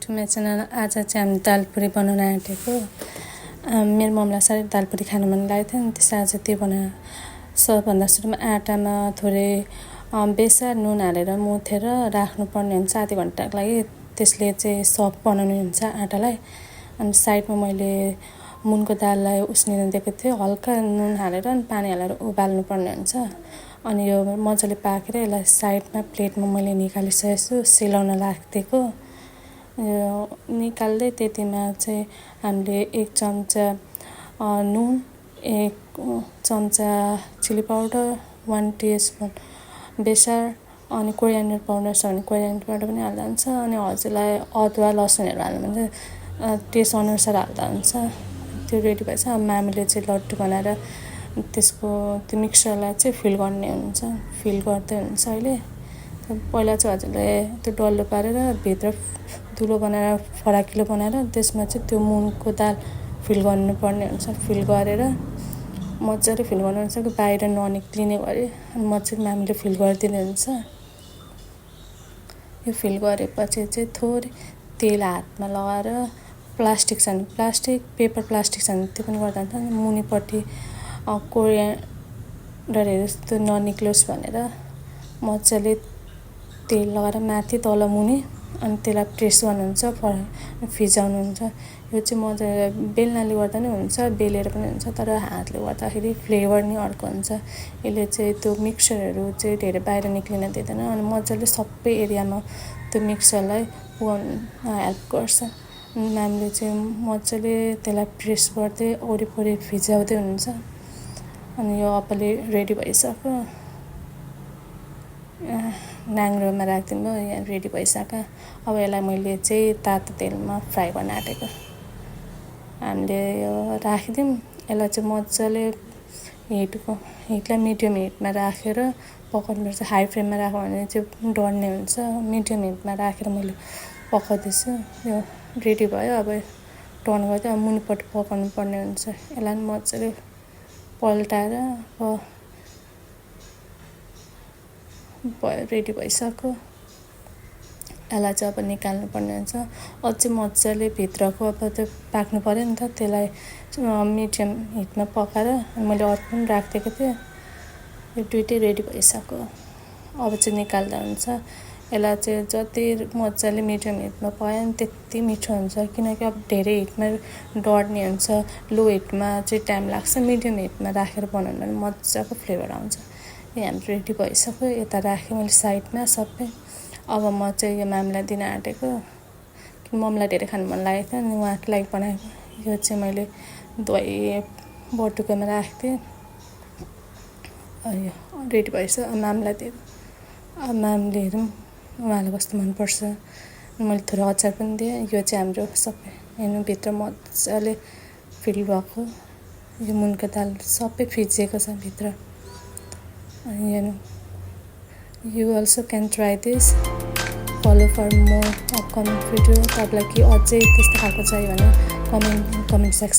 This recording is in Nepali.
To my channel. आज चाहिँ हामी दाल पुरी बनाउन आँटेको। मेरो मम्मीलाई साह्रै दाल पुरी खानु मन लागेको थियो नि, त्यसै आज त्यो बनाएर सबभन्दा सुरुमा आँटामा थोरै बेसार नुन हालेर मुथेर राख्नुपर्ने हुन्छ आधी घन्टाको लागि। त्यसले चाहिँ सफ्ट बनाउने हुन्छ आँटालाई। अनि साइडमा मैले मुनको दाललाई उसिनिन दिएको थिएँ, हल्का नुन हालेर अनि पानी हालेर उबाल्नुपर्ने हुन्छ। अनि यो मजाले पाकेर यसलाई साइडमा प्लेटमा मैले निकालिसकेको छु, सेलाउन राखिदिएको। यो निकाल्दै त्यतिमा चाहिँ हामीले 1 चम्चा नुन, 1 चम्चा चिल्ली पाउडर, 1 टीस्पुन बेसार, अनि कोरियान्डर पाउडर छ भने कोरियान्डर पाउडर पनि हाल्दा हुन्छ। अनि हजुरलाई अदुवा लसुनहरू हाल्नु भने टेस्ट अनुसार हाल्दा हुन्छ। त्यो रेडी भएछ। अब मामीले चाहिँ लड्डु बनाएर त्यसको त्यो मिक्सरलाई चाहिँ फिल गर्ने हुन्छ, फिल गर्दै हुन्छ अहिले। पहिला चाहिँ हजुरले त्यो डल्लो पारेर भित्र धुलो बनाएर फराकिलो बनाएर त्यसमा चाहिँ त्यो मुङको दाल फिल गर्नुपर्ने हुन्छ। फिल गरेर मजाले फिल गर्नुहुन्छ कि बाहिर ननिक्लिने गरी मजाले मामीले फिल गरिदिनु हुन्छ। यो फिल गरेपछि चाहिँ थोरै तेल हातमा लगाएर प्लास्टिक छ भने प्लास्टिक, पेपर प्लास्टिक छ भने त्यो पनि गर्दा हुन्छ। मुनिपट्टि कोरियान्डरहरू त्यो ननिक्लोस् भनेर मजाले तेल लगाएर माथि तल मुनि अनि त्यसलाई प्रेस गर्नुहुन्छ, फिजाउनुहुन्छ। यो चाहिँ मजाले बेलनाले गर्दा नि हुन्छ, बेलेर पनि हुन्छ, तर हातले गर्दाखेरि फ्लेभर नै अर्को हुन्छ। यसले चाहिँ त्यो मिक्सरहरू चाहिँ धेरै बाहिर निक्लिन दिँदैन अनि मजाले सबै एरियामा त्यो मिक्सरलाई हेल्प गर्छ। मामीले चाहिँ मजाले त्यसलाई प्रेस गर्दै वरिपरि फिजाउँदै हुनुहुन्छ। अनि यो अपले रेडी भइसक्यो, नाङ्ग्रोमा राखिदिनु भयो, यहाँ रेडी भइसक्यो। अब यसलाई मैले चाहिँ तातो तेलमा फ्राई गर्न आँटेको। हामीले यो राखिदिउँ, यसलाई चाहिँ मजाले हिटलाई मिडियम हिटमा राखेर पकाउनुपर्छ। हाई फ्लेममा राख्यो भने चाहिँ डढ्ने हुन्छ। मिडियम हिटमा राखेर मैले पकाउँदैछु। यो रेडी भयो। अब टर्न गर्दै अब मुनिपट्टि पकाउनु पर्ने हुन्छ। यसलाई मजाले पल्टाएर रेडी भइसक्यो। यसलाई चाहिँ अब निकाल्नु पर्ने हुन्छ। अझै मजाले भित्रको अब त्यो पाक्नु पऱ्यो नि त, त्यसलाई मिडियम हिटमा पकाएर मैले अर्को पनि राखिदिएको थिएँ। यो दुइटै रेडी भइसक्यो। अब चाहिँ निकाल्दा हुन्छ। यसलाई चाहिँ जति मजाले मिडियम हिटमा पकायो भने त्यति मिठो हुन्छ, किनकि अब धेरै हिटमा डढ्ने हुन्छ। लो हिटमा चाहिँ टाइम लाग्छ, मिडियम हिटमा राखेर बनाउनु भने मजाको फ्लेभर आउँछ। यो हाम्रो रेडी भइसक्यो। यता राखेँ मैले साइडमा सबै। अब म चाहिँ यो मामीलाई दिन आँटेको, मम्मीलाई धेरै खानु मन लागेको थियो अनि उहाँको लागि बनाएको। यो चाहिँ मैले दही बटुकोमा राख्थेँ। यो रेडी भइसक्यो। मामीलाई दिएको। अब मामीले हेरौँ उहाँलाई कस्तो मनपर्छ। मैले थोरै अचार पनि दिएँ। यो चाहिँ हाम्रो सबै हेर्नुभित्र मजाले फिल भएको। यो मुनको दाल सबै फिजिएको छ भित्र। अनि you also can try this. Follow for more upcoming video. तपाईँलाई के अझै त्यस्तो खालको चाहियो भने कमेन्ट सेक्सन